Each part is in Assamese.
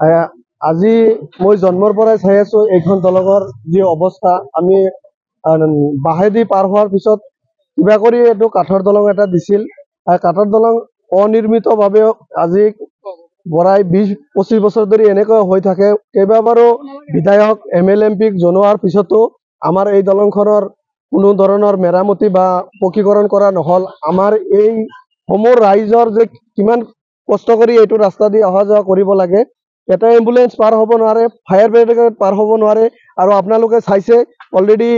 আজি মই জন্মৰ পৰাই চাই আছো এইখন দলঙৰ যি অৱস্থা। আমি বাঁহেদি পাৰ হোৱাৰ পিছত কিবা কৰি এইটো কাঠৰ দলং এটা দিছিল। কাঠৰ দলং অনিৰ্মিতভাৱে আজি বৰাই 20-25 বছৰ ধৰি এনেকৈ হৈ থাকে। কেইবাবাৰো বিধায়ক MLA MPক জনোৱাৰ পিছতো আমাৰ এই দলংখনৰ কোনো ধৰণৰ মেৰামতি বা পকীকৰণ কৰা নহল। আমাৰ এই সমূহ ৰাইজৰ যে কিমান কষ্ট কৰি এইটো ৰাস্তা দি অহা যোৱা কৰিব লাগে। এটা এম্বুলেন্স পাৰ হ'ব নোৱাৰে, ফায়াৰ ব্ৰিগেড পাৰ হ'ব নোৱাৰে। আৰু আপোনালোকে চাইছে অলৰেডি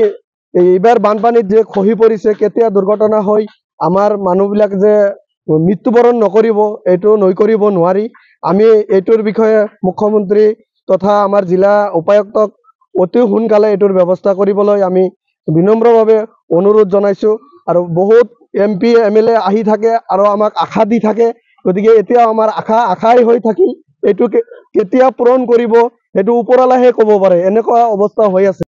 এইবাৰ বানপানীত যে খহি পৰিছে, কেতিয়া দুৰ্ঘটনা হয় আমাৰ মানুহবিলাক যে মৃত্যুবৰণ নকৰিব, এইটো নকৰিব নোৱাৰি। আমি এইটোৰ বিষয়ে মুখ্যমন্ত্ৰী তথা আমাৰ জিলা উপায়ুক্তক অতি সোনকালে এইটোৰ ব্যৱস্থা কৰিবলৈ আমি বিনম্ৰভাৱে অনুৰোধ জনাইছো। আৰু বহুত MP MLA আহি থাকে আৰু আমাক আশা দি থাকে। গতিকে এতিয়া আমাৰ আশাই হৈ থাকিল, এইটো কেতিয়া পূৰণ কৰিব সেইটো ওপৰৱালাহে ক'ব পাৰে, এনেকুৱা অৱস্থা হৈ আছে।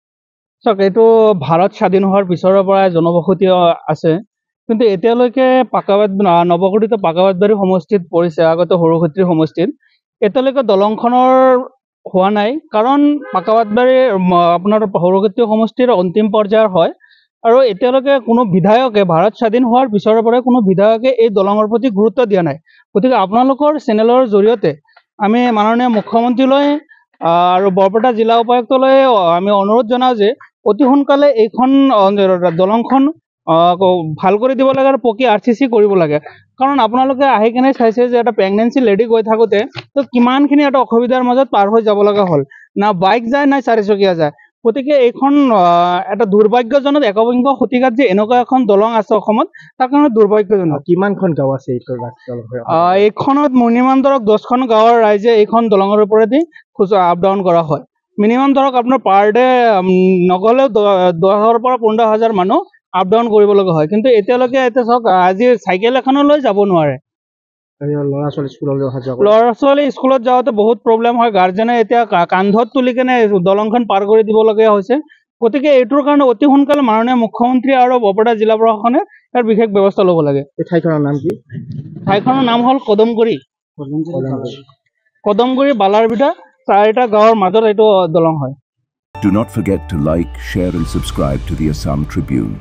চাওক, এইটো ভাৰত স্বাধীন হোৱাৰ পিছৰ পৰাই জনবসতি আছে, কিন্তু এতিয়ালৈকে নৱগঠিত পাকাবাটবাৰী সমষ্টিত পৰিছে, আগতে সৰুক্ষেত্ৰী সমষ্টিত এতিয়ালৈকে দলংখনৰ হোৱা নাই। কাৰণ পাকাবাটবাৰী আপোনাৰ সৰুক্ষেত্ৰী সমষ্টিৰ অন্তিম পৰ্যায়ৰ হয় আৰু এতিয়ালৈকে কোনো বিধায়কে ভাৰত স্বাধীন হোৱাৰ পিছৰ পৰাই কোনো বিধায়কে এই দলঙৰ প্ৰতি গুৰুত্ব দিয়া নাই। গতিকে আপোনালোকৰ চেনেলৰ জৰিয়তে আমি মাননীয় মুখ্যমন্ত্ৰীলৈ আৰু বৰপেটা জিলা উপায়ুক্তলৈ আমি অনুৰোধ জনাওঁ যে অতি সোনকালে এইখন দলংখন ভাল কৰি দিব লাগে আৰু পকী RCC কৰিব লাগে। কাৰণ আপোনালোকে আহি কেনে চাইছে যে এটা প্ৰেগনেঞ্চি লেডি গৈ থাকোঁতে তো কিমানখিনি এটা অসুবিধাৰ মাজত পাৰ হৈ যাব লগা হ'ল। না বাইক যায়, না চাৰিচকীয়া যায়। গতিকে এইখন এটা দুৰ্ভাগ্যজনক, একবিংশ শতিকাত যে এনেকুৱা এখন দলং আছে অসমত, তাৰ কাৰণে দুৰ্ভাগ্যজনক। কিমানখন গাঁও আছে এইখনত মিনিমাম ধৰক 10খন গাঁৱৰ ৰাইজে এইখন দলঙৰ ওপৰেদি আপ ডাউন কৰা হয়। মিনিমাম ধৰক আপোনাৰ পাৰ ডে নগ'লেও 10,000 পৰা 15,000 মানুহ আপ ডাউন কৰিব লগা হয়। কিন্তু এতিয়ালৈকে এতিয়া চাওক, আজি চাইকেল এখনলৈ যাব নোৱাৰে। ল'ৰা ছোৱালী স্কুলত যাওঁতে বহুত প্ৰব্লেম হয়। গাৰ্জেনে এতিয়া কান্ধত তুলি কেনে দলংখন পাৰ কৰি দিবলগীয়া হৈছে। গতিকে এইটোৰ কাৰণে অতি সোনকালে মাননীয় মুখ্যমন্ত্ৰী আৰু বৰপেটা জিলা প্ৰশাসনে ইয়াৰ বিশেষ ব্যৱস্থা ল'ব লাগে। এই ঠাইখনৰ নাম কি? ঠাইখনৰ নাম হ'ল কদমগুৰি বালাৰবিটা, 4টা গাঁৱৰ মাজত এইটো দলং হয়। Do not forget to like, share and subscribe to the Assam Tribune.